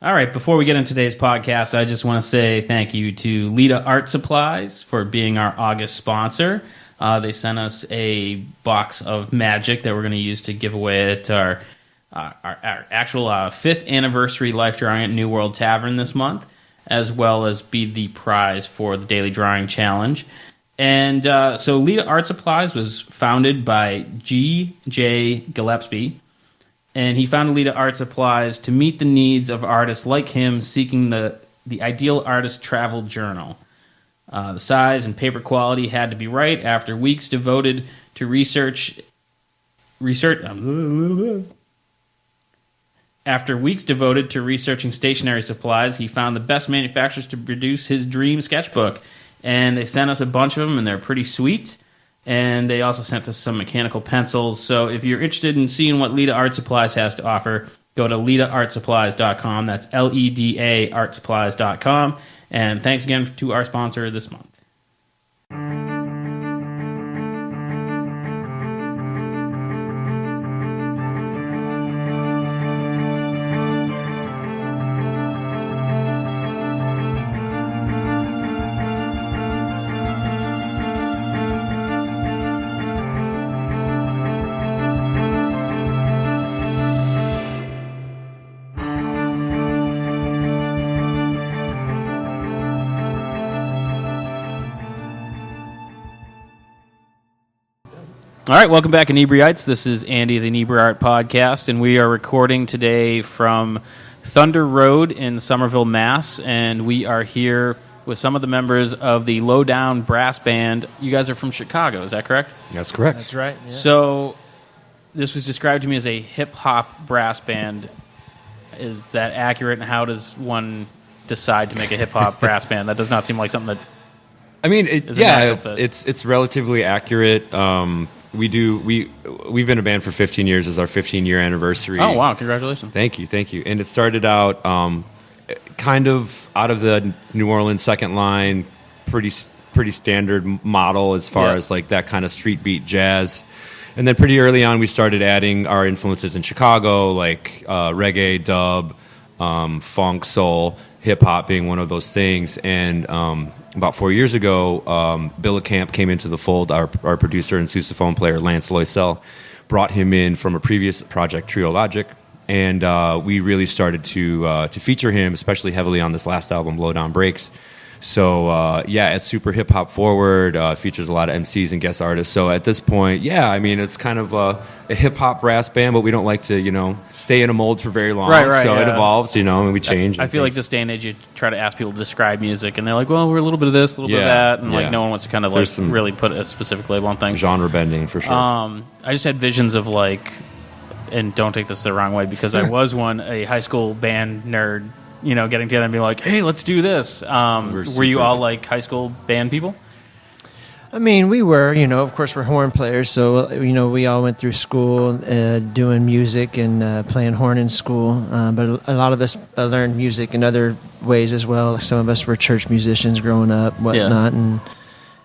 All right, before we get into today's podcast, I just want to say thank you to Inebri-Art Supplies for being our August sponsor. They sent us a box of magic that we're going to use to give away at our actual 5th anniversary life drawing at New World Tavern this month, as well as be the prize for the Daily Drawing Challenge. And so Inebri-Art Supplies was founded by G.J. Gillespie, and he founded Inebri-Art Supplies to meet the needs of artists like him seeking the ideal artist travel journal. The size and paper quality had to be right. After weeks devoted to researching stationery supplies, he found the best manufacturers to produce his dream sketchbook. And they sent us a bunch of them, and they're pretty sweet. And they also sent us some mechanical pencils. So if you're interested in seeing what Inebri-Art Supplies has to offer, go to ledaartsupplies.com. That's LEDA artsupplies.com. And thanks again to our sponsor this month. All right, welcome back, Inebri-Ites. This is Andy, the Inebri-Art Podcast, and we are recording today from Thunder Road in Somerville, Mass., and we are here with some of the members of the Lowdown Brass Band. You guys are from Chicago, is that correct? That's correct. That's right. Yeah. So this was described to me as a hip-hop brass band. Is that accurate, and how does one decide to make a hip-hop brass band? That does not seem like something that I mean, is a natural fit. It's relatively accurate. We've been a band for 15 years. It's our 15-year anniversary. Oh, wow. Congratulations. Thank you. And it started out kind of out of the New Orleans second line, pretty standard model as far as like that kind of street beat jazz. And then pretty early on, we started adding our influences in Chicago, like reggae, dub, funk, soul, hip-hop being one of those things. And about 4 years ago, Bill Camp came into the fold. Our producer and sousaphone player, Lance Loisel, brought him in from a previous project, Trio Logic, and we really started to feature him, especially heavily on this last album, Lowdown Breaks. So, it's super hip-hop forward, features a lot of MCs and guest artists. So at this point, I mean, it's kind of a hip-hop brass band, but we don't like to, stay in a mold for very long. Right, so it evolves, and we change. I feel like this day and age, you try to ask people to describe music, and they're like, well, we're a little bit of this, a little bit of that, and like no one wants to kind of like really put a specific label on things. Genre bending, for sure. I just had visions of like, and don't take this the wrong way, because I was a high school band nerd, getting together and being like, hey, let's do this. Were you all like high school band people? I mean, we were, of course, we're horn players, so, we all went through school doing music and playing horn in school. But a lot of us learned music in other ways as well. Some of us were church musicians growing up, whatnot. And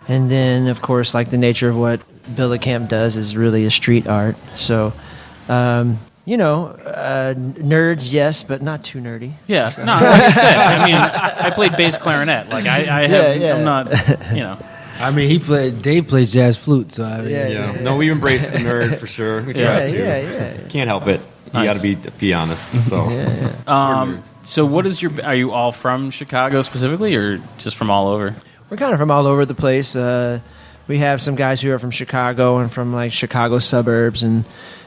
then, of course, like the nature of what Bill Camp does is really a street art. So, nerds, yes, but not too nerdy. Yeah, so. No, like I said, I mean, I played bass clarinet. Like, I'm not, I mean, Dave plays jazz flute, so I mean, No, we embrace the nerd for sure. We try to. Yeah. Can't help it. You got to be honest. So, so what is are you all from Chicago specifically, or just from all over? We're kind of from all over the place. We have some guys who are from Chicago and from like Chicago suburbs, and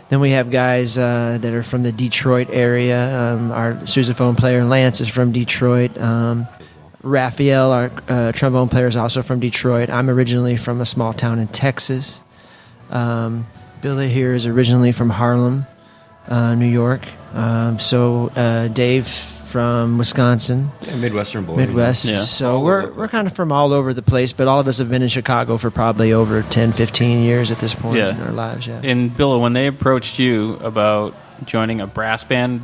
then we have guys that are from the Detroit area. Our sousaphone player, Lance, is from Detroit. Raphael, our trombone player, is also from Detroit. I'm originally from a small town in Texas. Billy here is originally from Harlem, New York. So Dave from Wisconsin. Midwestern boy. Midwest. Yeah. So we're kind of from all over the place, but all of us have been in Chicago for probably over 10, 15 years at this point in our lives. Yeah. And Bill, when they approached you about joining a brass band,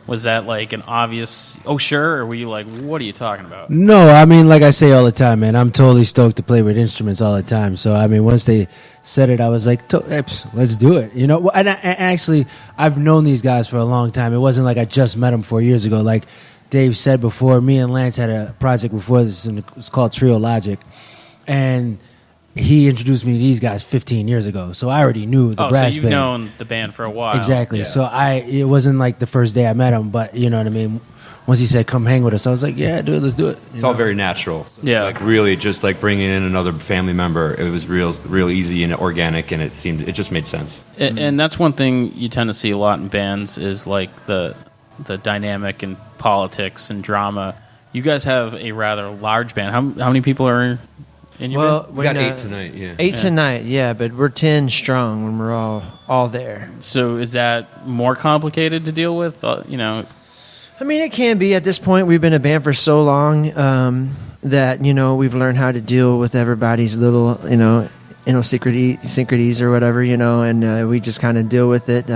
Was that like an obvious, oh, sure? Or were you like, what are you talking about? No, I mean, like I say all the time, man, I'm totally stoked to play with instruments all the time. So, I mean, once they said it, I was like, let's do it. You know, and actually, I've known these guys for a long time. It wasn't like I just met them 4 years ago. Like Dave said before, me and Lance had a project before this, and it's called Trio Logic. And he introduced me to these guys 15 years ago, so I already knew the brass band. So you've known the band for a while. Exactly. Yeah. So it wasn't like the first day I met him, but you know what I mean? Once he said, come hang with us, I was like, yeah, dude, let's do it. It's all very natural. Yeah. Like really just like bringing in another family member. It was real easy and organic, and it just made sense. And that's one thing you tend to see a lot in bands is like the dynamic and politics and drama. You guys have a rather large band. How many people are in your band? We got 8 tonight, yeah. 8 tonight, yeah, but we're 10 strong when we're all there. So is that more complicated to deal with? You know, I mean, it can be at this point. We've been a band for so long that, you know, we've learned how to deal with everybody's little, syncreties or whatever, you know, and we just kind of deal with it.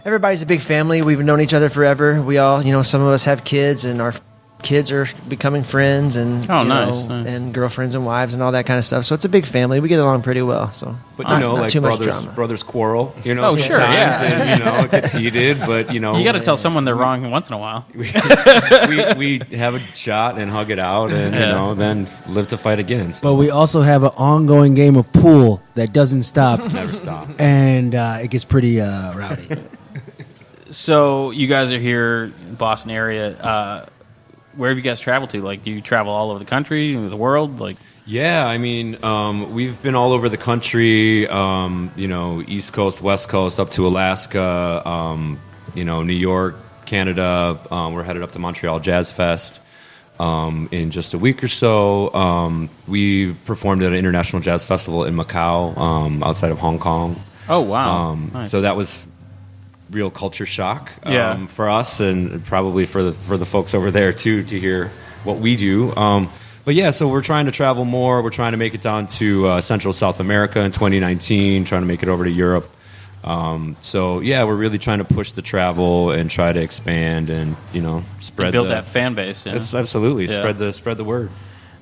Everybody's a big family. We've known each other forever. We all, you know, some of us have kids, and our kids are becoming friends, and nice. And girlfriends and wives and all that kind of stuff. So it's a big family. We get along pretty well. So, but not like too much drama. brothers quarrel. You know, Oh, sure, sometimes, yeah. and it gets heated. But you got to tell someone they're wrong once in a while. we have a shot and hug it out, and then live to fight again. So. But we also have an ongoing game of pool that doesn't stop. Never stops. And it gets pretty rowdy. So you guys are here in Boston area. Where have you guys traveled to? Like, do you travel all over the country, the world? Like, yeah, I mean, we've been all over the country. East Coast, West Coast, up to Alaska. New York, Canada. We're headed up to Montreal Jazz Fest in just a week or so. We performed at an international jazz festival in Macau, outside of Hong Kong. Oh wow! Nice. So that was real culture shock for us, and probably for the folks over there too, to hear what we do. But yeah, so we're trying to travel more. We're trying to make it down to Central South America in 2019. Trying to make it over to Europe. So yeah, we're really trying to push the travel and try to expand and spread and build that fan base. Yeah. Absolutely, spread the word.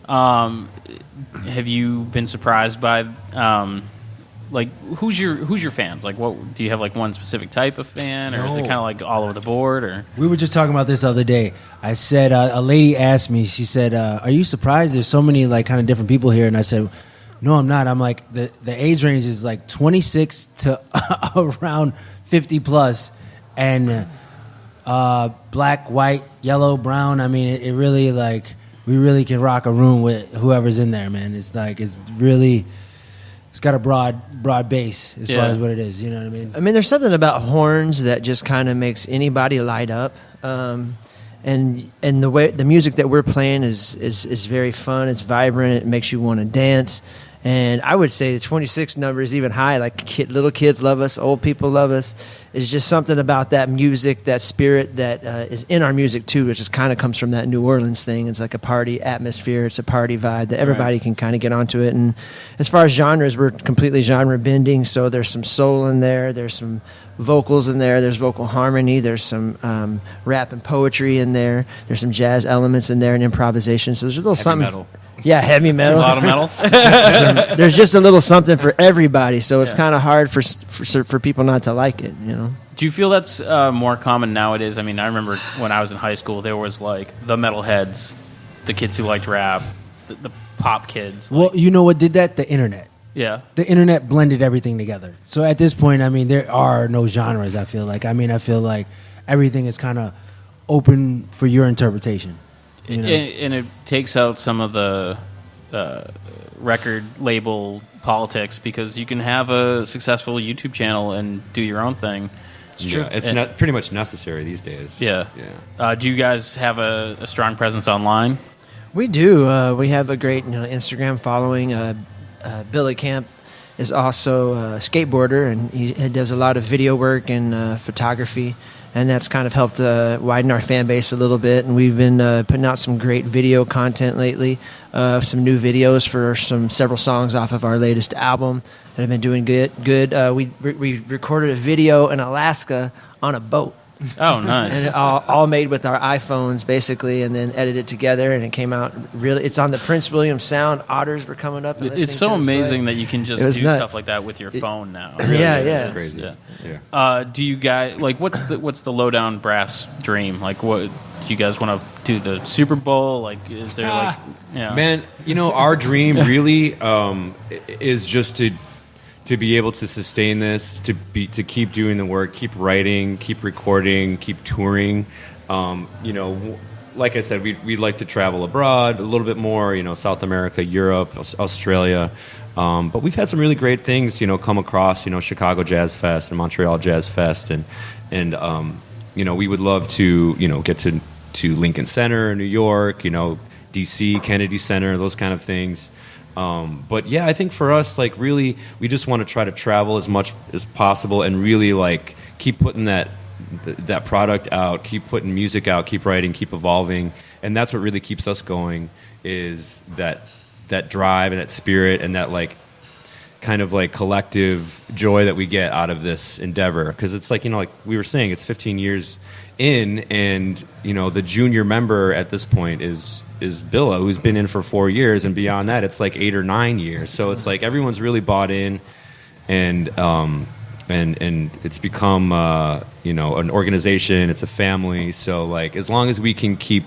Have you been surprised by? Like, who's your fans? Like, what do you have? Like one specific type of fan, or is it kind of like all over the board? Or we were just talking about this the other day. I said a lady asked me. She said, "Are you surprised there's so many like kind of different people here?" And I said, "No, I'm not. I'm like the age range is like 26 to around 50 plus, and black, white, yellow, brown. I mean, it really like we really can rock a room with whoever's in there, man. It's like it's really." It's got a broad base as far as what it is. You know what I mean? I mean, there's something about horns that just kind of makes anybody light up. And the way the music that we're playing is very fun. It's vibrant. It makes you want to dance. And I would say the 26 number is even high. Like little kids love us, old people love us. It's just something about that music, that spirit that is in our music too, which just kind of comes from that New Orleans thing. It's like a party atmosphere. It's a party vibe that everybody can kind of get onto it. And as far as genres, we're completely genre bending. So there's some soul in there. There's some vocals in there. There's vocal harmony. There's some rap and poetry in there. There's some jazz elements in there and improvisation. So there's a little something. Metal. Yeah, heavy metal. a lot of metal. There's just a little something for everybody, so it's kind of hard for people not to like it, you know. Do you feel that's more common nowadays? I mean, I remember when I was in high school, there was like the metalheads, the kids who liked rap, the pop kids. Well, you know what did that? The internet. Yeah. The internet blended everything together. So at this point, I mean, there are no genres, I feel like. I mean, I feel like everything is kind of open for your interpretation. You know? And it takes out some of the record label politics, because you can have a successful YouTube channel and do your own thing. It's true. It's pretty much necessary these days. Yeah. Do you guys have a strong presence online? We do. We have a great Instagram following. Billy Camp is also a skateboarder, and he does a lot of video work and photography. And that's kind of helped widen our fan base a little bit. And we've been putting out some great video content lately, some new videos for several songs off of our latest album that have been doing good. We recorded a video in Alaska on a boat. Oh, nice. And all made with our iPhones, basically, and then edited together, and it came out really. It's on the Prince William sound. Otters were coming up. And It's so to us amazing play. that you can just do nuts. stuff like that with your phone now. Yeah, yeah. It's crazy. Yeah. Do you guys like what's the Lowdown Brass dream? Like, what do you guys want to do? The Super Bowl? Like, is there like, Man, our dream really is just to be able to sustain this, to keep doing the work, keep writing, keep recording, keep touring. Like I said, we'd like to travel abroad a little bit more. South America, Europe, Australia. But we've had some really great things, come across. Chicago Jazz Fest and Montreal Jazz Fest, and we would love to get to Lincoln Center, New York, DC, Kennedy Center, those kind of things. But yeah, I think for us, like, really, we just want to try to travel as much as possible and really, like, keep putting that product out, keep putting music out, keep writing, keep evolving. And that's what really keeps us going, is that drive and that spirit and that, like, kind of like collective joy that we get out of this endeavor. Because it's like, like we were saying, it's 15 years in, and the junior member at this point is Billa, who's been in for 4 years, and beyond that it's like 8 or 9 years. So it's like everyone's really bought in, and it's become an organization, it's a family. So like as long as we can keep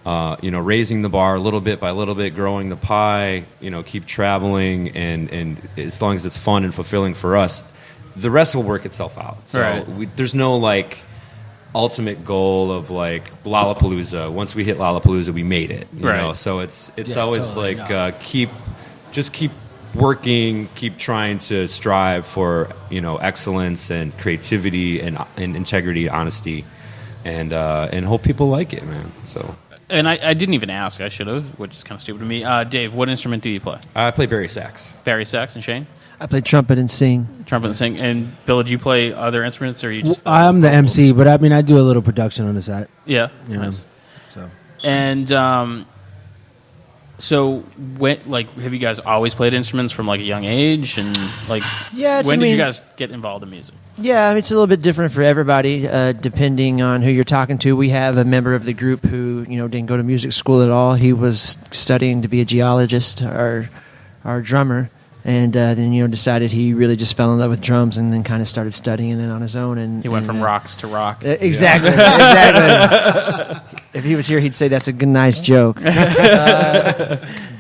raising the bar little bit by little bit, growing the pie, keep traveling, and as long as it's fun and fulfilling for us, the rest will work itself out. So right. There's no like ultimate goal of like Lollapalooza. Once we hit Lollapalooza, we made it. You know? So it's always totally, like keep working, keep trying to strive for excellence and creativity and integrity, honesty, and hope people like it, man. So. And I didn't even ask. I should have, which is kind of stupid of me. Dave, what instrument do you play? I play Barry sax. Barry sax, and Shane? I play trumpet and sing. Trumpet and sing. And Bill, do you play other instruments, or are you just? I'm the MC, but I mean I do a little production on the side. Yeah. Nice. So. And so when, like, have you guys always played instruments from like a young age, and like, when did you guys get involved in music? Yeah, it's a little bit different for everybody, depending on who you're talking to. We have a member of the group who didn't go to music school at all. He was studying to be a geologist, our drummer. And then, decided he really just fell in love with drums, and then kind of started studying it on his own. And he went from rocks to rock. Exactly, exactly. If he was here, he'd say that's a good, nice joke. Good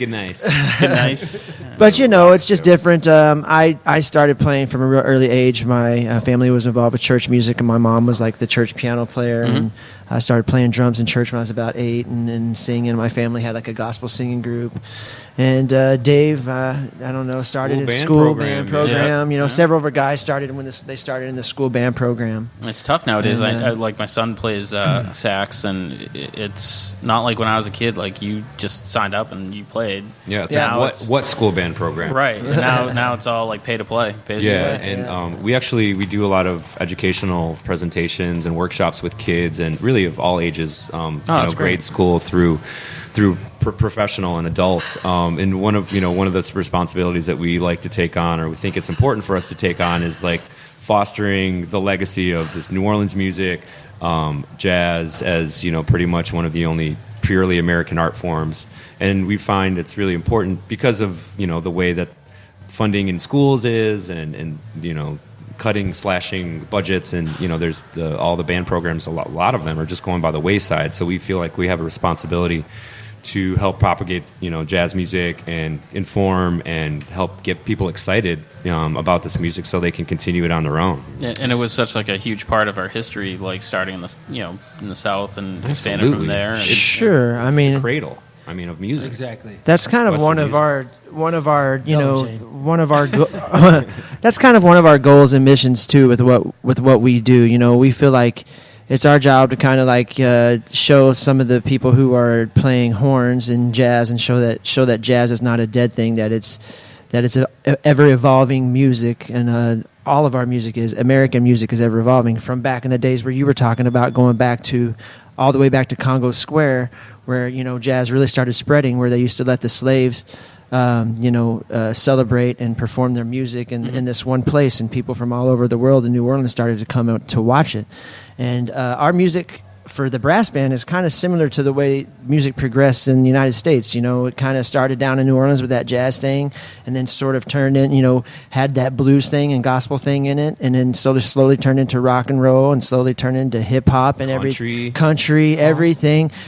nice. Good nice. But it's just different. I started playing from a real early age. My family was involved with church music, and my mom was like the church piano player. Mm-hmm. And I started playing drums in church when I was about 8, and singing. My family had like a gospel singing group. And Dave, I don't know, started his school band program. Yeah. Several of our guys started when they started in the school band program. It's tough nowadays. I like my son plays sax, and it's not like when I was a kid. Like you just signed up and you played. Yeah. What school band program? Right. Now it's all like pay to play. Basically. Yeah, and we do a lot of educational presentations and workshops with kids, and really of all ages. Grade school through professional and adult. And one of the responsibilities that we like to take on, or we think it's important for us to take on, is like fostering the legacy of this New Orleans music, jazz, as pretty much one of the only purely American art forms. And we find it's really important because of the way that funding in schools is, and slashing budgets, and there's all the band programs. A lot of them are just going by the wayside. So we feel like we have a responsibility to help propagate, jazz music, and inform and help get people excited about this music, so they can continue it on their own. And it was such like a huge part of our history, like starting in the South and expanding from there. And it's the cradle. Of music. Exactly. That's kind of Western one of music. That's kind of one of our goals and missions too with what we do. We feel like it's our job to kind of like show some of the people who are playing horns and jazz, and show that jazz is not a dead thing, that it's a ever evolving music, and all of our music is American music is ever evolving, from back in the days where you were talking about, going back to all the way back to Congo Square, where jazz really started spreading, where they used to let the slaves celebrate and perform their music in this one place, and people from all over the world in New Orleans started to come out to watch it. And our music for the brass band is kind of similar to the way music progressed in the United States. It kind of started down in New Orleans with that jazz thing, and then sort of turned in, had that blues thing and gospel thing in it, and then slowly turned into rock and roll, and slowly turned into hip hop and everything.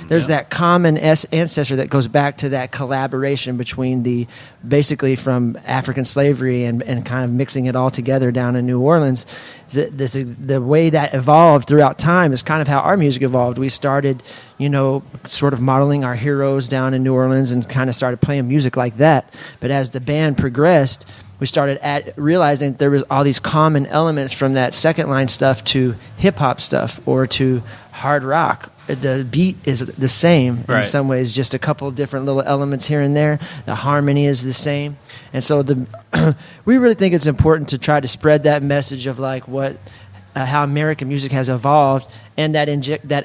There's that common ancestor that goes back to that collaboration between basically from African slavery and kind of mixing it all together down in New Orleans. The way that evolved throughout time is kind of how our music evolved. We started, sort of modeling our heroes down in New Orleans and kind of started playing music like that. But as the band progressed, we started realizing there was all these common elements from that second line stuff to hip hop stuff or to hard rock. The beat is the same in some ways, just a couple of different little elements here and there. The harmony is the same. And so we really think it's important to try to spread that message of like how American music has evolved, and that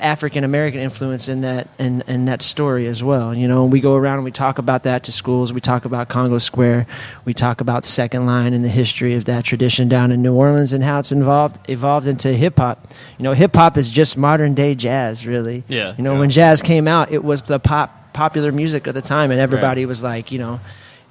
African American influence in that story as well. We go around and we talk about that to schools. We talk about Congo Square. We talk about second line and the history of that tradition down in New Orleans and how it's evolved into hip hop. Hip hop is just modern day jazz, really. Yeah. When jazz came out, it was the popular music at the time, and everybody was like,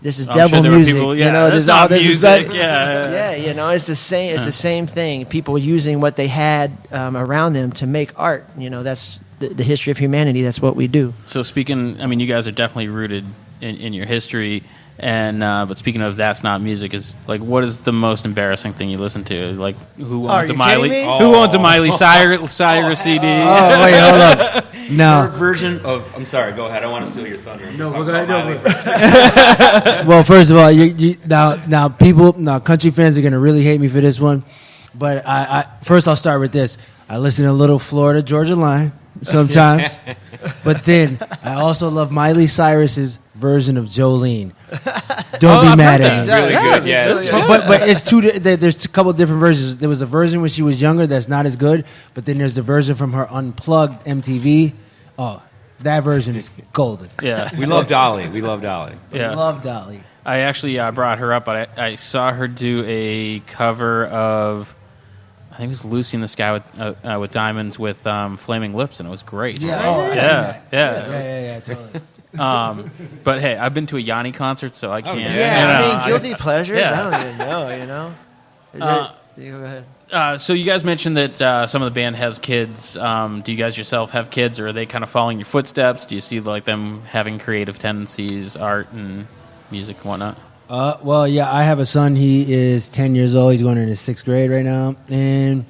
this is devil music. People, this is not music. It's the same. It's the same thing. People using what they had around them to make art. That's the history of humanity. That's what we do. So you guys are definitely rooted in your history. And but speaking of that's not music, is like, what is the most embarrassing thing you listen to? Like, who owns a Miley? Who owns a Miley Cyrus CD? Oh wait, hold up. No. Your version of. I'm sorry. Go ahead. I want to steal your thunder. No, we're going to. Well, first of all, now country fans are going to really hate me for this one, but first I'll start with this. I listen to a little Florida Georgia Line sometimes, but then I also love Miley Cyrus's version of Jolene. Don't be mad at me. Really good. Yeah, really but it's there's a couple of different versions. There was a version when she was younger that's not as good, but then there's the version from her Unplugged MTV. Oh, that version is golden. Yeah, we love Dolly. Yeah, love Dolly. I actually brought her up, but I saw her do a cover of, I think it was Lucy in the Sky with Diamonds with Flaming Lips, and it was great. Yeah, Totally. But hey, I've been to a Yanni concert, so I can't. Guilty pleasures. Yeah. I don't even know. Go ahead. So you guys mentioned that some of the band has kids. Do you guys yourself have kids, or are they kind of following your footsteps? Do you see like them having creative tendencies, art and music and whatnot? Well, yeah, I have a son. He is 10 years old. He's going in his 6th grade right now, and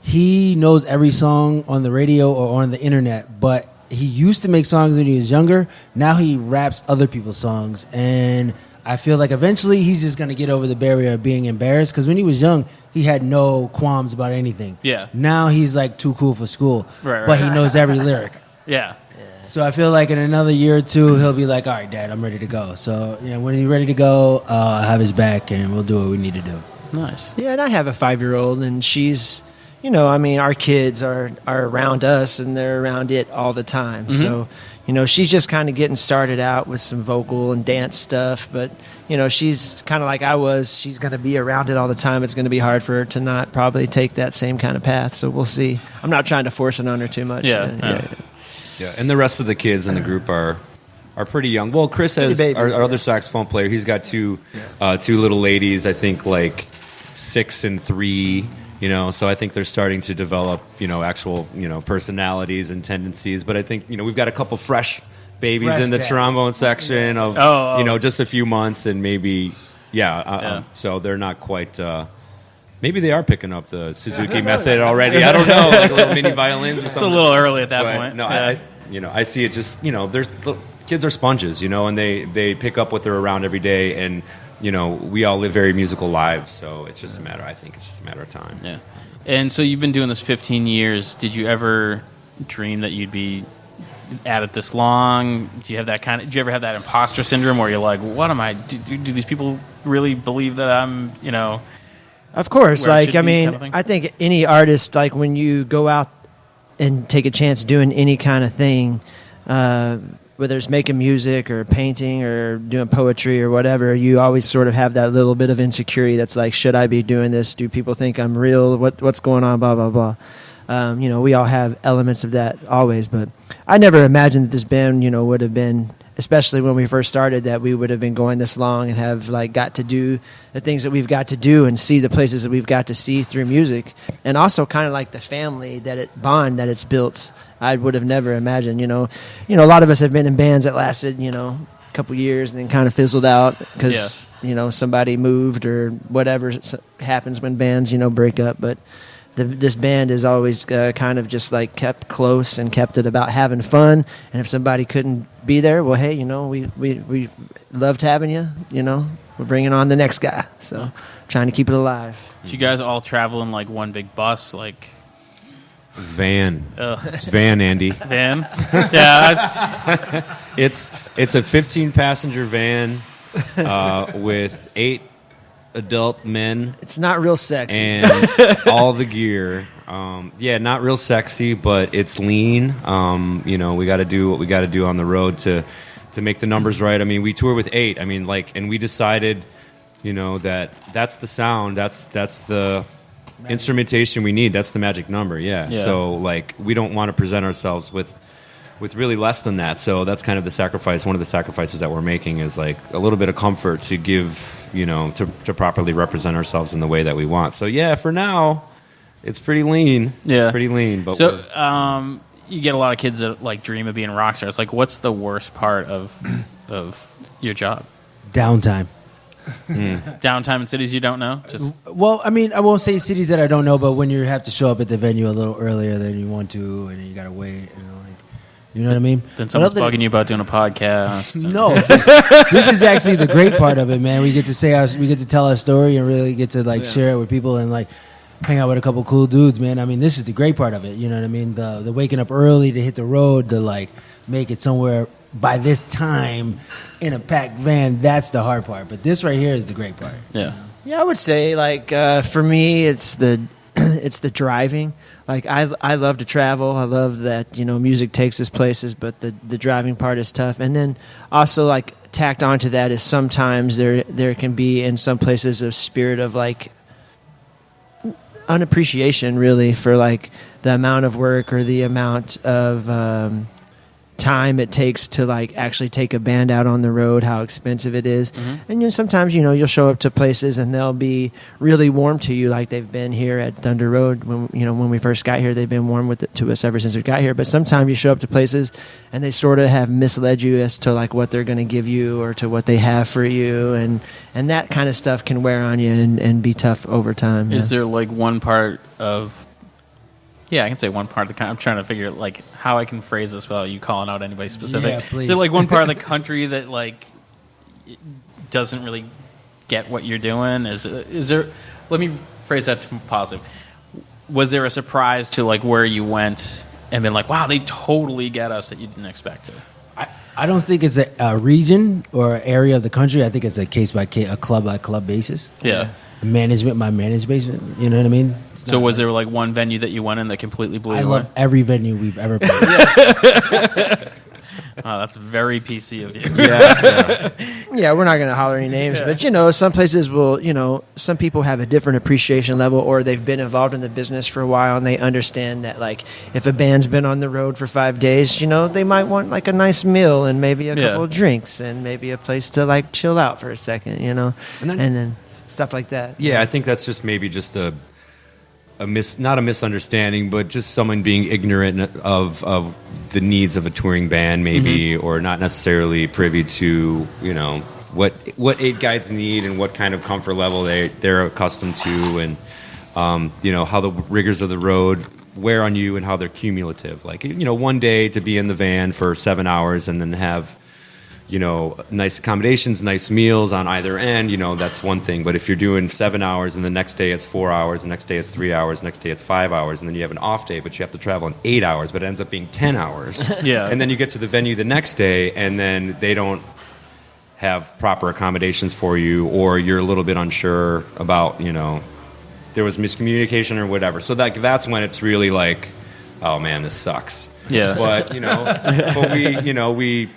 he knows every song on the radio or on the internet, but he used to make songs when he was younger. Now he raps other people's songs, and I feel like eventually he's just going to get over the barrier of being embarrassed, because when he was young, he had no qualms about anything. Yeah. Now he's like too cool for school, but he knows every lyric. Yeah. So I feel like in another year or two, he'll be like, all right, Dad, I'm ready to go. So when he's ready to go, I'll have his back, and we'll do what we need to do. Nice. Yeah, and I have a 5-year-old, and she's, our kids are around us, and they're around it all the time. Mm-hmm. So, she's just kind of getting started out with some vocal and dance stuff, but, she's kind of like I was. She's going to be around it all the time. It's going to be hard for her to not probably take that same kind of path, so we'll see. I'm not trying to force it on her too much. Yeah, and the rest of the kids in the group are pretty young. Well, Chris has our other saxophone player. He's got two little ladies, I think like 6 and 3. So I think they're starting to develop, actual, personalities and tendencies. But I think, we've got a couple fresh babies in the trombone section of, just a few months, and maybe, so they're not quite. Maybe they are picking up the Suzuki method already. I don't know, like little mini violins or something. It's a little early at that point. No, I see it just, there's kids are sponges, and they pick up what they're around every day, and we all live very musical lives, so it's just a matter. I think it's just a matter of time. Yeah. And so you've been doing this 15 years. Did you ever dream that you'd be at it this long? Did you ever have that imposter syndrome where you're like, what am I? Do these people really believe that I'm, Of course, I think any artist, like when you go out and take a chance doing any kind of thing, whether it's making music or painting or doing poetry or whatever, you always sort of have that little bit of insecurity that's like, should I be doing this? Do people think I'm real? What's going on? Blah, blah, blah. We all have elements of that always, but I never imagined that this band, would have been, especially when we first started, that we would have been going this long and have like got to do the things that we've got to do and see the places that we've got to see through music, and also kind of like the family bond that it's built. I would have never imagined. A lot of us have been in bands that lasted, a couple years and then kind of fizzled out because somebody moved or whatever happens when bands break up, but. This band is always kind of just like kept close and kept it about having fun. And if somebody couldn't be there, well, hey, we loved having you. We're bringing on the next guy. So trying to keep it alive. Did you guys all travel in like one big bus, like van? It's van, Andy. Van? Yeah. It's a 15-passenger van with 8 adult men. It's not real sexy. And all the gear. Not real sexy, but it's lean. We got to do what we got to do on the road to make the numbers right. I mean, we tour with 8. I mean, and we decided, that's the sound. That's the instrumentation we need. That's the magic number. Yeah. So, we don't want to present ourselves with really less than that. So that's kind of the sacrifice. One of the sacrifices that we're making is like a little bit of comfort to give, to properly represent ourselves in the way that we want. So yeah, for now, it's pretty lean. Yeah. It's pretty lean. But so you get a lot of kids that like dream of being rock stars. Like, what's the worst part of your job? Downtime. Downtime in cities you don't know? Well, I mean, I won't say cities that I don't know, but when you have to show up at the venue a little earlier than you want to, and you got to wait, you know what I mean? Then someone's bugging you about doing a podcast. No, this is actually the great part of it, man. We get to we get to tell our story and really get to share it with people and hang out with a couple cool dudes, man. I mean, this is the great part of it. You know what I mean? The waking up early to hit the road to make it somewhere by this time in a packed van. That's the hard part. But this right here is the great part. Yeah. Yeah, I would say for me, it's the it's the driving. I love to travel. I love that music takes us places, but the driving part is tough. And then also tacked onto that is sometimes there can be in some places a spirit of unappreciation really for the amount of work or the amount of time it takes to actually take a band out on the road, how expensive it is. Mm-hmm. And sometimes you'll show up to places and they'll be really warm to you, like they've been here at Thunder Road when we first got here. They've been warm to us ever since we got here. But sometimes you show up to places and they sort of have misled you as to what they're going to give you or to what they have for you, and that kind of stuff can wear on you and be tough over time. Is there one part of I can say one part of the country. I'm trying to figure how I can phrase this without you calling out anybody specific. Yeah, please. Is there one part of the country that doesn't really get what you're doing? Is there? Let me phrase that to positive. Was there a surprise to where you went and been wow, they totally get us that you didn't expect to? I don't think it's a region or area of the country. I think it's a case by case, a club by club basis. Yeah. Management by management. You know what I mean? So was there one venue that you went in that completely blew you away? I love every venue we've ever played. Oh, that's very PC of you. Yeah, we're not going to holler any names, but some places will, some people have a different appreciation level, or they've been involved in the business for a while and they understand that if a band's been on the road for 5 days, they might want a nice meal and maybe a couple of drinks and maybe a place to chill out for a second, and then stuff like that. Yeah, I think that's just maybe just not a misunderstanding, but just someone being ignorant of the needs of a touring band, maybe, or not necessarily privy to what 8 guides need and what kind of comfort level they're accustomed to, and how the rigors of the road wear on you and how they're cumulative. One day to be in the van for 7 hours and then have nice accommodations, nice meals on either end, that's one thing. But if you're doing 7 hours and the next day it's 4 hours, the next day it's 3 hours, the next day it's 5 hours, and then you have an off day, but you have to travel in 8 hours, but it ends up being 10 hours. Yeah. And then you get to the venue the next day, and then they don't have proper accommodations for you, or you're a little bit unsure about, there was miscommunication or whatever. So that's when it's really oh man, this sucks. Yeah. But we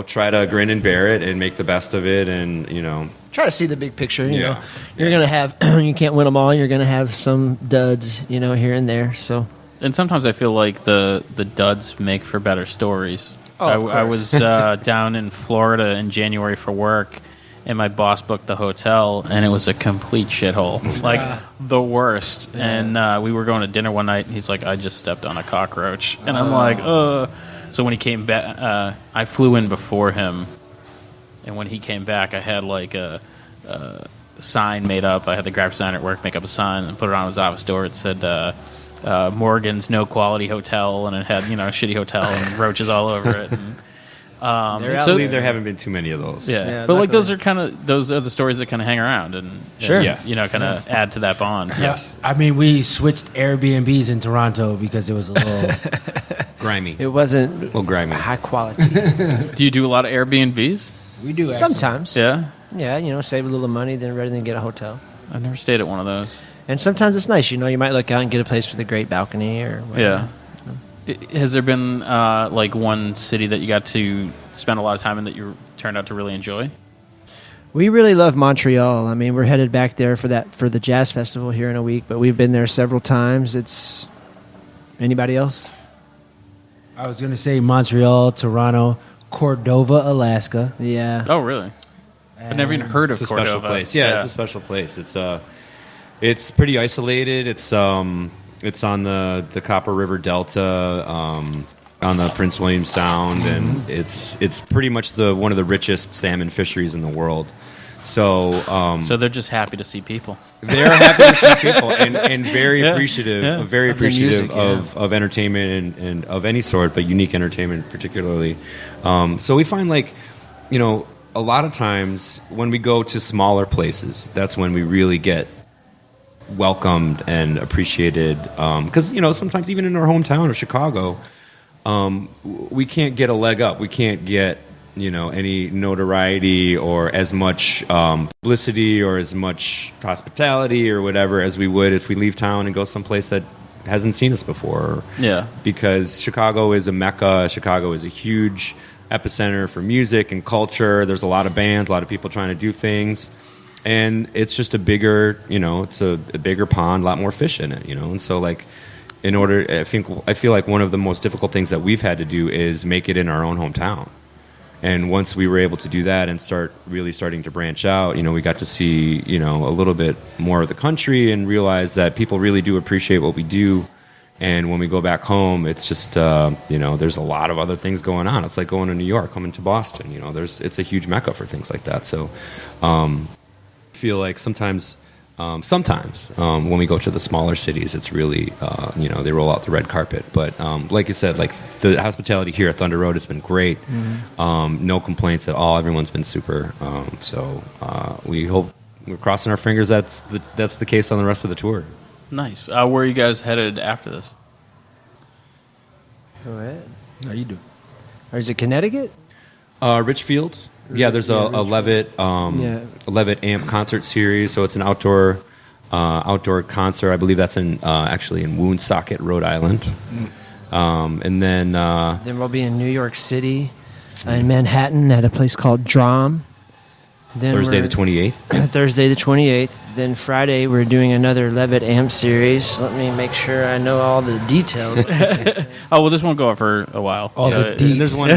try to grin and bear it and make the best of it, and Try to see the big picture. You Yeah. know, you're gonna have you can't win them all. You're gonna have some duds, here and there. So And sometimes I feel like the duds make for better stories. Oh, of I course. was down in Florida in January for work, and my boss booked the hotel, and it was a complete shithole, like the worst. And we were going to dinner one night, and he's like, "I just stepped on a cockroach," and I'm like, "Ugh." So when he came back, I flew in before him, and when he came back, I had like a sign made up. I had the graphic designer at work make up a sign and put it on his office door. It said, Morgan's No Quality Hotel, and it had a shitty hotel and roaches all over it. And, I believe there haven't been too many of those. yeah, but like those are the stories that kind of hang around and Sure. kind of add to that bond. Yes. I mean, we switched Airbnbs in Toronto because it was a little. Grimy. it wasn't A little grimy. high quality. Do you do a lot of Airbnbs? We do actually. Sometimes, Yeah, yeah, save a little money then rather than get a hotel. I've never stayed at one of those. And sometimes it's nice, you might look out and get a place with a great balcony or whatever. Yeah. Has there been like one city that you got to spend a lot of time in that you turned out to really enjoy? We really love Montreal. I mean, we're headed back there for the jazz festival here in a week, but we've been there several times. It's anybody else? I was going to say Montreal, Toronto, Cordova, Alaska. Yeah. Oh, really? I've never even heard of It's a Cordova. special place. Yeah, it's a special place. It's pretty isolated. It's on the Copper River Delta, on the Prince William Sound, and it's pretty much one of the richest salmon fisheries in the world. So they're just happy to see people. they're happy to see people and very appreciative, very Of their appreciative music, of entertainment and of any sort, but unique entertainment particularly. So we find a lot of times when we go to smaller places, that's when we really get welcomed and appreciated. Because sometimes even in our hometown of Chicago, we can't get a leg up. We can't get any notoriety or as much publicity or as much hospitality or whatever as we would if we leave town and go someplace that hasn't seen us before. Yeah. Because Chicago is a mecca. Chicago is a huge epicenter for music and culture. There's a lot of bands, a lot of people trying to do things. And it's just a bigger, it's a bigger pond, a lot more fish in it, And so, I feel like one of the most difficult things that we've had to do is make it in our own hometown. And once we were able to do that and starting to branch out, we got to see, a little bit more of the country and realize that people really do appreciate what we do. And when we go back home, it's just, there's a lot of other things going on. It's like going to New York, coming to Boston, it's a huge mecca for things like that. So, feel like sometimes when we go to the smaller cities, it's really they roll out the red carpet. But like you said, the hospitality here at Thunder Road has been great. No complaints at all. Everyone's been super. So we hope, we're crossing our fingers that's the case on the rest of the tour. Nice. Where are you guys headed after this? Go ahead. How you do? Or is it Connecticut? Richfield. Yeah, there's a Levitt amp concert series. So it's an outdoor concert. I believe that's actually in Woonsocket, Rhode Island. And then we'll be in New York City, in Manhattan, at a place called Drum. Then Thursday the 28th. Thursday the 28th. Then Friday we're doing another Levitt amp series. Let me make sure I know all the details. Oh, well, this won't go on for a while. All the deets. There's one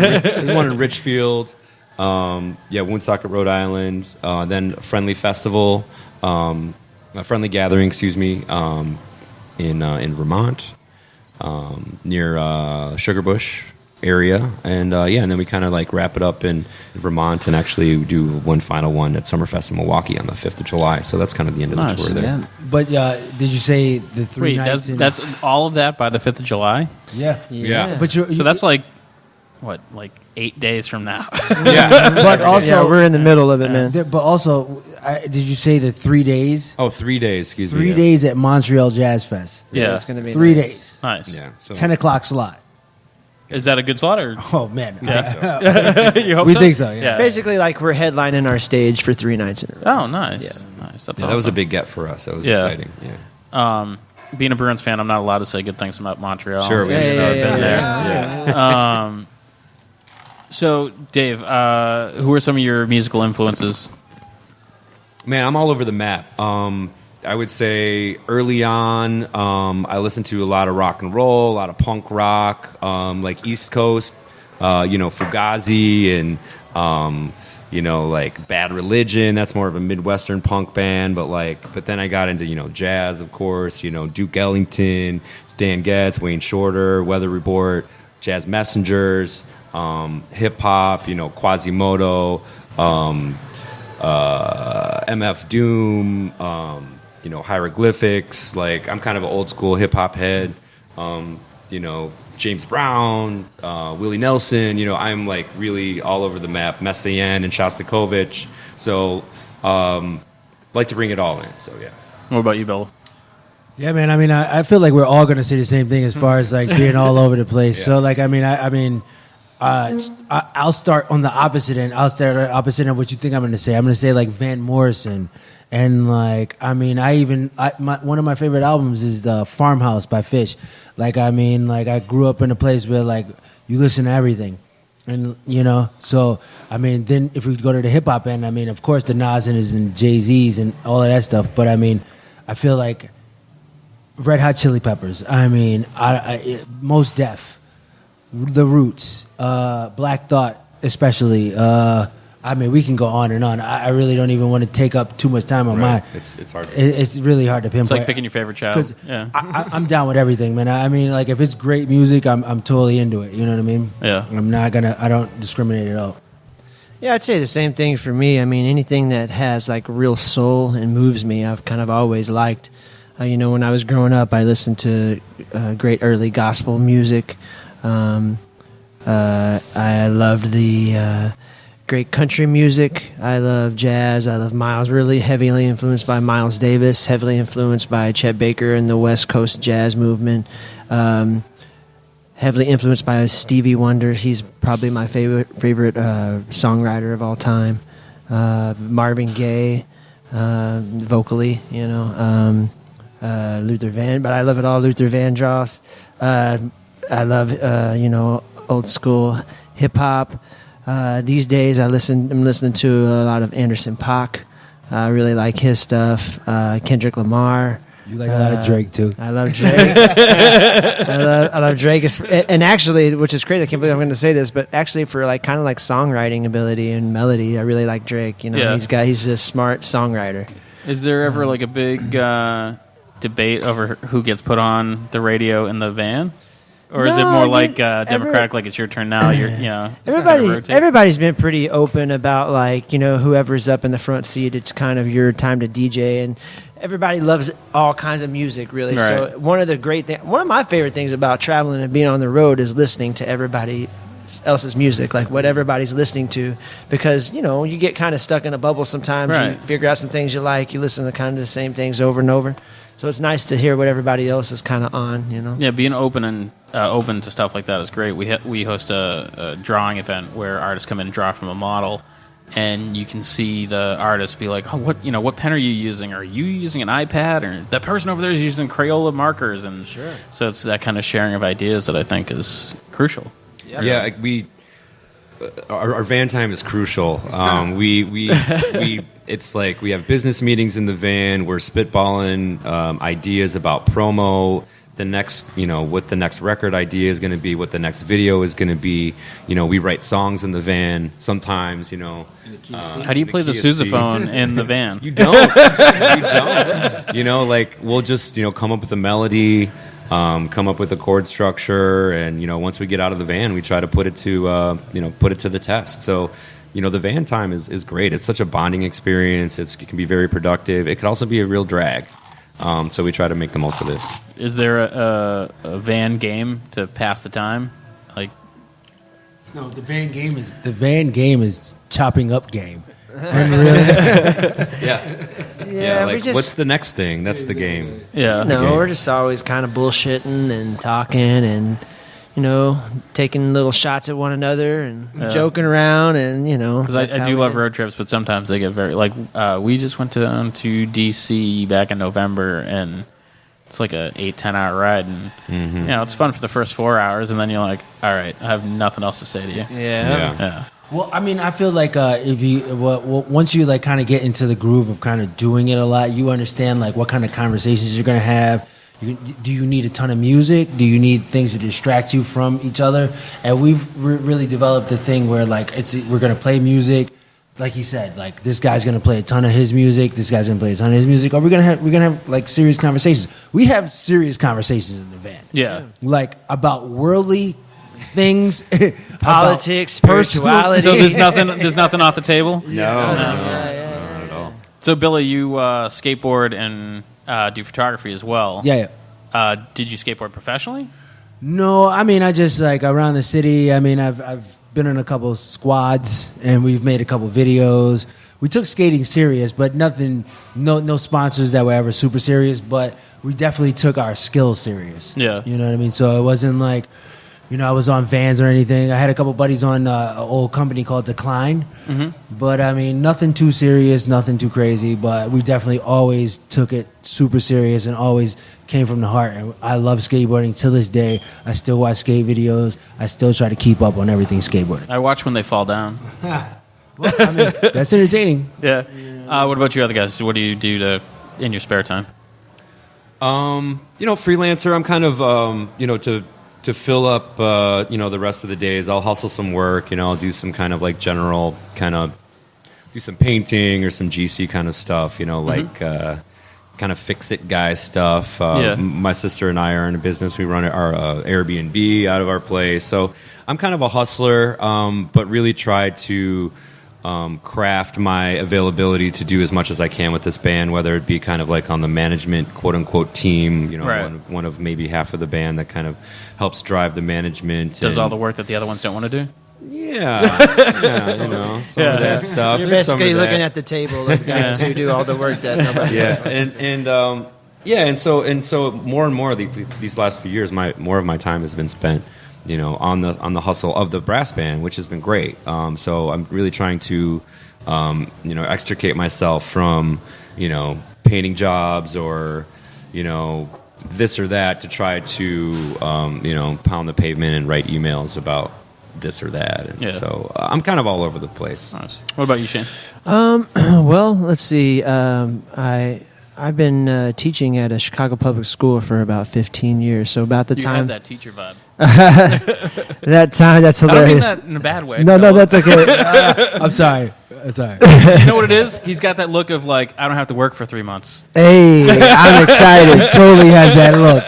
in Richfield. Woonsocket, Rhode Island. Then a Friendly Festival, a Friendly Gathering, in Vermont, near Sugarbush area, and then we kind of wrap it up in Vermont and actually do one final one at Summerfest in Milwaukee on the 5th of July. So that's kind of the end of the tour there. Yeah. But did you say the three Wait, nights? that's all of that by the 5th of July? Yeah. Yeah. But So that's 8 days from now. Yeah. but also yeah, we're in the middle of it, man. But also, did you say the 3 days? Oh, 3 days. Excuse me. 3 days at Montreal Jazz Fest. Yeah. It's going to be 3 nice. days. Nice. Yeah. So 10 o'clock slot. Is that a good slot? Or Oh man, you hope we so? think so. Yeah. It's basically like we're headlining our stage for 3 nights in a row. Oh, nice. Yeah. Nice. That's that awesome. was a big get for us. That was Yeah. exciting. Yeah. being a Bruins fan, I'm not allowed to say good things about Montreal. Sure, we I've been there. Yeah. So, Dave, who are some of your musical influences? Man, I'm all over the map. I would say early on, I listened to a lot of rock and roll, a lot of punk rock, like East Coast, Fugazi and, like Bad Religion. That's more of a Midwestern punk band. But then I got into, jazz, of course, Duke Ellington, Stan Getz, Wayne Shorter, Weather Report, Jazz Messengers, hip hop, Quasimodo, MF Doom, hieroglyphics. Like, I'm kind of an old school hip hop head. James Brown, Willie Nelson. I'm like really all over the map. Messiaen and Shostakovich. So, like to bring it all in. So yeah. What about you, Bill? Yeah, man. I mean, I feel like we're all going to say the same thing as far as like being all over the place. Yeah. So, like, I'll start on the opposite end. I'll start at the opposite end of what you think I'm going to say. I'm going to say like Van Morrison, and like one of my favorite albums is the Farmhouse by Fish. Like, I grew up in a place where like you listen to everything, and so then if we go to the hip hop end, of course the Nas's and Jay-Z's and all of that stuff. But I feel like Red Hot Chili Peppers. Mos Def. The Roots, Black Thought, especially. We can go on and on. I really don't even want to take up too much time on mine. It's hard. It's really hard to pinpoint. It's like picking your favorite child. Yeah, I'm down with everything, man. Like if it's great music, I'm totally into it. You know what I mean? Yeah. I don't discriminate at all. Yeah, I'd say the same thing for me. Anything that has like real soul and moves me, I've kind of always liked. When I was growing up, I listened to great early gospel music. I loved the great country music. I love jazz. I love Miles. Really heavily influenced by Miles Davis. Heavily influenced by Chet Baker and the West Coast jazz movement. Heavily influenced by Stevie Wonder. He's probably my favorite songwriter of all time. Marvin Gaye, vocally, Luther Van, but I love it all. Luther Vandross. I love old school hip hop. These days I'm listening to a lot of Anderson .Paak. I really like his stuff. Kendrick Lamar. You like a lot of Drake too. I love Drake. I love Drake. And actually, which is crazy, I can't believe I'm going to say this, but actually for like kind of like songwriting ability and melody, I really like Drake. He's a smart songwriter. Is there ever like a big debate over who gets put on the in the van? Or is it more like democratic, like it's your turn now? Everybody's been pretty open about like whoever's up in the front seat. It's kind of your time to DJ, and everybody loves all kinds of music, really. Right. So one of my favorite things about traveling and being on the road is listening to everybody else's music, like what everybody's listening to, because you get kind of stuck in a bubble sometimes. Right. You figure out some things you like, you listen to kind of the same things over and over. So it's nice to hear what everybody else is kind of on, Yeah, being open to stuff like that is great. We host a drawing event where artists come in and draw from a model, and you can see the artist be like, "Oh, what pen are you using? Are you using an iPad? Or that person over there is using Crayola markers?" And sure. So it's that kind of sharing of ideas that I think is crucial. Yeah, our van time is crucial. It's like we have business meetings in the van. We're spitballing ideas about promo, the next, what the next record idea is going to be, what the next video is going to be. We write songs in the van sometimes. How do you play the sousaphone in the van? You don't. You don't. Like we'll just come up with a melody. Come up with a chord structure, and once we get out of the van, we try to put it to the test. So, the van time is great. It's such a bonding experience. It can be very productive. It can also be a real drag. So we try to make the most of it. Is there a van game to pass the time? Like, no, the van game is chopping up game. Yeah. Like, what's the next thing? That's the game. Yeah. We're just always kind of bullshitting and talking and taking little shots at one another and joking around and because I do love road trips, but sometimes they get very we just went to DC back in November, and It's like a 8-10 hour ride, and it's fun for the first 4 hours, and then you're like, all right, I have nothing else to say to you. Yeah. Well, I mean, I feel like if you once you like kind of get into the groove of kind of doing it a lot, you understand like what kind of conversations you're gonna have. Do you need a ton of music? Do you need things to distract you from each other? And we've really developed a thing where like we're gonna play music, like he said, like this guy's gonna play a ton of his music, this guy's gonna play a ton of his music, or we're gonna have like serious conversations. We have serious conversations in the van, like about worldly things, politics, spirituality. So there's nothing off the table. No, not at all. So Billy, you skateboard and do photography as well. Yeah. Did you skateboard professionally? No, I mean I just like around the city. I mean I've been in a couple of squads and we've made a couple videos. We took skating serious, but nothing, no sponsors that were ever super serious. But we definitely took our skills serious. Yeah, you know what I mean. So it wasn't like, I was on Vans or anything. I had a couple buddies on an old company called Decline. But, I mean, nothing too serious, nothing too crazy. But we definitely always took it super serious and always came from the heart. And I love skateboarding till this day. I still watch skate videos. I still try to keep up on everything skateboarding. I watch when they fall down. Well, I mean, that's entertaining. Yeah. What about you other guys? What do you do in your spare time? Freelancer. I'm kind of, to fill up, the rest of the days, I'll hustle some work. I'll do some kind of like general do some painting or some GC kind of stuff. Like kind of fix it guy stuff. My sister and I are in a business. We run our Airbnb out of our place. So I'm kind of a hustler, but really try to craft my availability to do as much as I can with this band, whether it be kind of like on the management quote unquote team, one of maybe half of the band that kind of helps drive the management. Does all the work that the other ones don't want to do? Yeah, some of that stuff. You're basically looking at the table of guys who do all the work that nobody else wants to do. and so more and more these last few years, more of my time has been spent, on the hustle of the brass band, which has been great. So I'm really trying to, extricate myself from, painting jobs or, this or that to try to, pound the pavement and write emails about this or that. And so I'm kind of all over the place. Nice. What about you, Shane? Well, let's see. I've been teaching at a Chicago public school for about 15 years. So about the you time... have that teacher vibe. That time, that's hilarious. I don't mean that in a bad way. No, that's okay. I'm sorry. You know what it is? He's got that look of like, I don't have to work for 3 months. Hey, I'm excited. Totally has that look.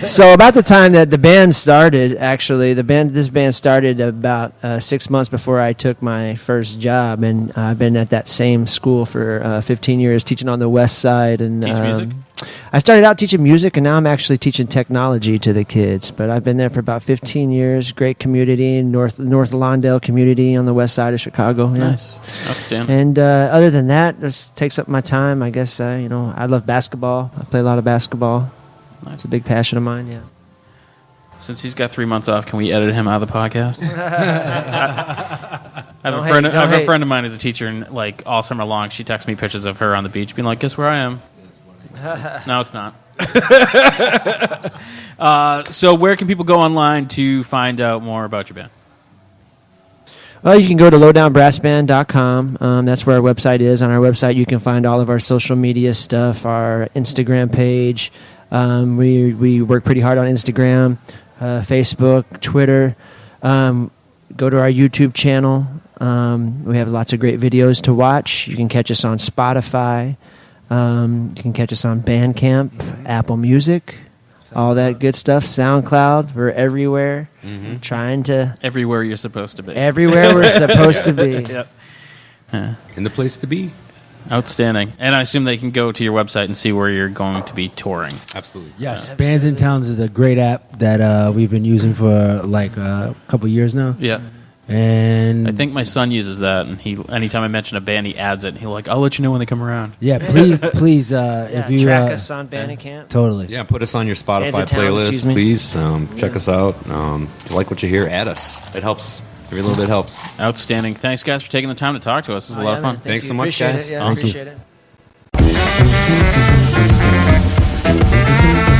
So about the time that the band started, actually, this band started about 6 months before I took my first job, and I've been at that same school for 15 years, teaching on the west side. And teach music? I started out teaching music, and now I'm actually teaching technology to the kids. But I've been there for about 15 years. Great community, North Lawndale community on the west side of Chicago. Yeah. Nice. Outstanding. And other than that, just takes up my time. I guess, I love basketball. I play a lot of basketball. Nice. It's a big passion of mine, yeah. Since he's got 3 months off, can we edit him out of the podcast? I have a friend of mine who's a teacher, and like all summer long, she texts me pictures of her on the beach, being like, "Guess where I am?" No, it's not. So where can people go online to find out more about your band? Well, you can go to lowdownbrassband.com. That's where our website is. On our website, you can find all of our social media stuff, our Instagram page. We work pretty hard on Instagram, Facebook, Twitter. Go to our YouTube channel. We have lots of great videos to watch. You can catch us on Spotify. You can catch us on Bandcamp, Apple Music, all that good stuff. SoundCloud, we're everywhere. Trying to... Everywhere you're supposed to be. Everywhere we're supposed to be. Yep. And the place to be. Outstanding. And I assume they can go to your website and see where you're going to be touring. Absolutely. Yes, Bands in Towns is a great app that we've been using for like a couple years now. Yeah. And I think my son uses that, and anytime I mention a band, he adds it, and he'll like, I'll let you know when they come around. Yeah, please, if you track us on Bandcamp. Totally. Yeah, put us on your Spotify Bands in Town, playlist, please. Check us out. If you like what you hear, add us. It helps. Every little bit helps. Outstanding. Thanks, guys, for taking the time to talk to us. This was a lot of fun. Thanks so much, Appreciate guys. It. Yeah, Awesome. appreciate it.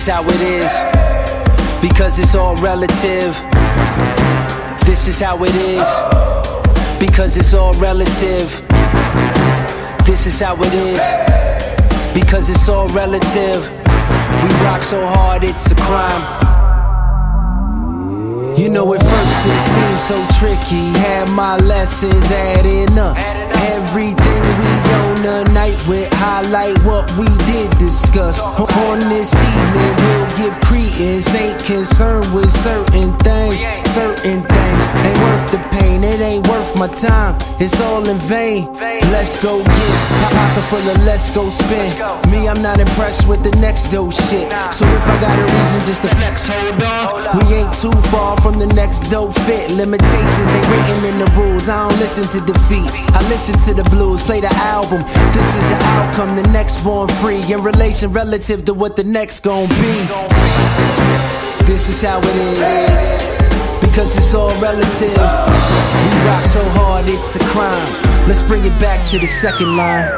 is how it is, because it's all relative. This is how it is, because it's all relative. This is how it is, because it's all relative. We rock so hard it's a crime. You know, at first it seemed so tricky. Had my lessons adding up. Everything we on the night with highlight what we did discuss. On this evening we'll give credence. Ain't concerned with certain things. Certain things ain't worth the pain. It ain't worth my time. It's all in vain. Let's go get a pocket full of let's go spend. Me, I'm not impressed with the next dope shit. So if I got a reason just to flex, hold on. We ain't too far from the next dope fit. Limitations ain't written in the rules. I don't listen to defeat, I listen to the blues. Play the album, this is the outcome. The next born free, in relation relative to what the next gon' be. This is how it is, because it's all relative. We rock so hard it's a crime. Let's bring it back to the second line.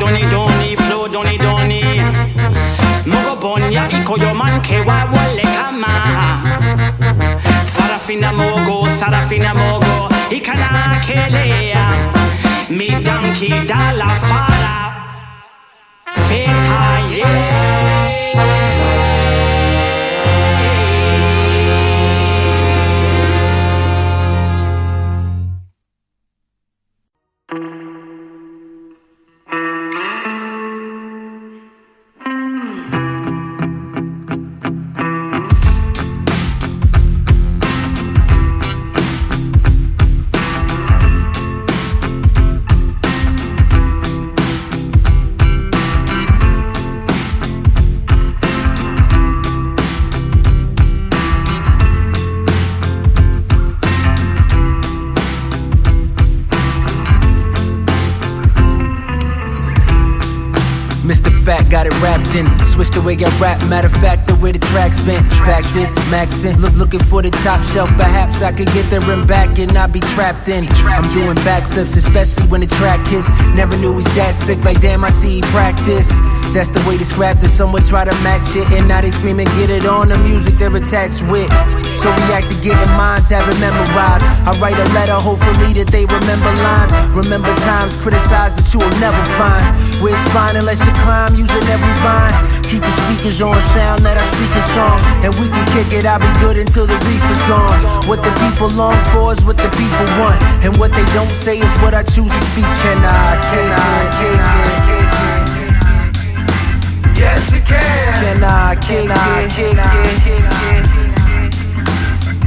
doni, flow doni. Mogo bonya iko yo man ke wa wale kama. Sarafina mogo, ikana kelea. Mi donkey dala fara. Feta yeah. Fat got it wrapped in, switched the way I rap. Matter of fact, the way the track's been. Fact is, maxin', looking for the top shelf. Perhaps I could get there and back and not be trapped in. I'm doing backflips, especially when the track hits. Never knew he's that sick, like damn, I see he practice. That's the way to scrap this. Someone try to match it, and now they screaming, get it on the music they're attached with. So react to getting minds, have it memorized. I write a letter, hopefully that they remember lines. Remember times criticized, but you will never find where it's fine unless you climb using every vine. Keep the speakers on, sound that I speak a song, and we can kick it, I'll be good until the reef is gone. What the people long for is what the people want, and what they don't say is what I choose to speak. Can I kick it? Yes, it can. Can I kick it?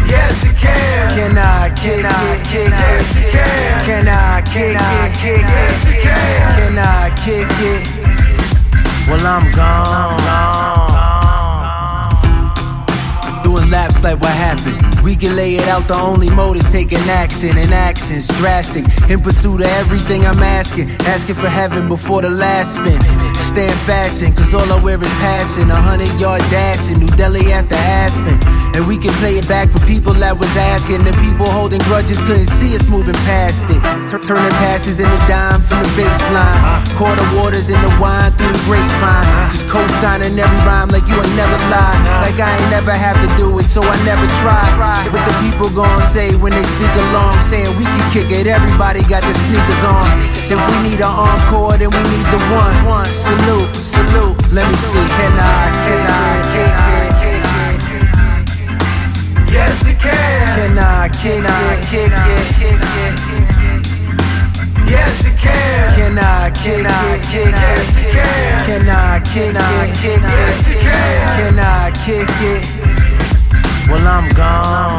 Yes, it can. Can I kick it? Yes, it can. Can I kick it? Yes, it can. Can I kick it? Well, I'm gone. Doing laps like what happened. We can lay it out, the only mode is taking action, and action's drastic. In pursuit of everything I'm asking for heaven before the last spin. Stay in fashion, cause all I wear is passion. 100-yard dashing, New Delhi after Aspen. And we can play it back for people that was asking. The people holding grudges couldn't see us moving past it. Turning passes into dime from the baseline. Quarter waters in the wine through the grapevine. Just co-signing every rhyme like you ain't never lied. Like I ain't never have to do it, so I never tried. What the people gon' say when they speak along, saying we can kick it, everybody got the sneakers on. If we need an encore, then we need the one. Salute, let me see, can I kick it? Yes, it can. Can I kick it? Yes, it can. Can I kick it? Yes, it can. Can I kick it? Yes, it can. Can I kick it? Well, I'm gone.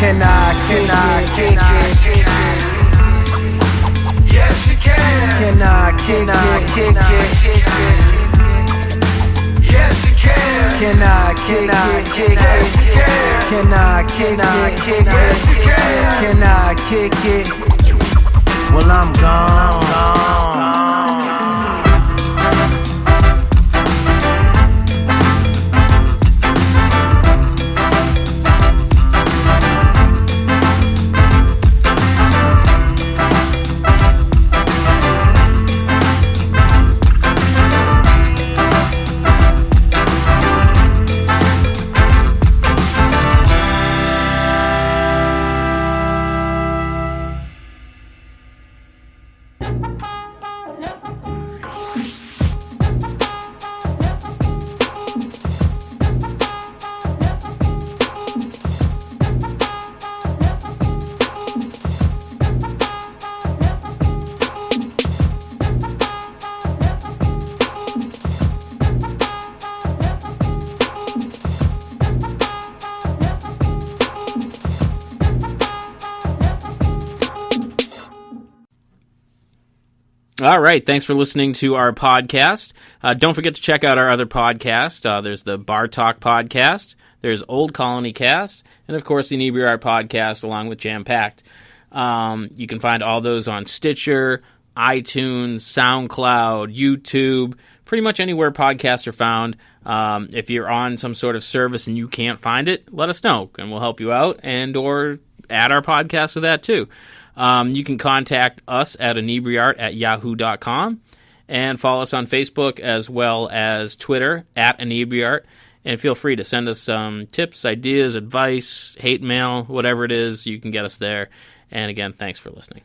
Can I kick it? Yes, you can. Can I kick it? Yes, you can. Can I kick it? Yes, you can. Can I kick it? Yes, you can. Can I kick it? Well, I'm gone. All right. Thanks for listening to our podcast. Don't forget to check out our other podcast. There's the Bar Talk podcast. There's Old Colony Cast. And, of course, the Inebri-Art podcast along with Jam Packed. You can find all those on Stitcher, iTunes, SoundCloud, YouTube, pretty much anywhere podcasts are found. If you're on some sort of service and you can't find it, let us know, and we'll help you out and or add our podcast to that too. You can contact us at Inebri-Art@yahoo.com and follow us on Facebook as well as Twitter at Inebri-Art. And feel free to send us some tips, ideas, advice, hate mail, whatever it is, you can get us there. And again, thanks for listening.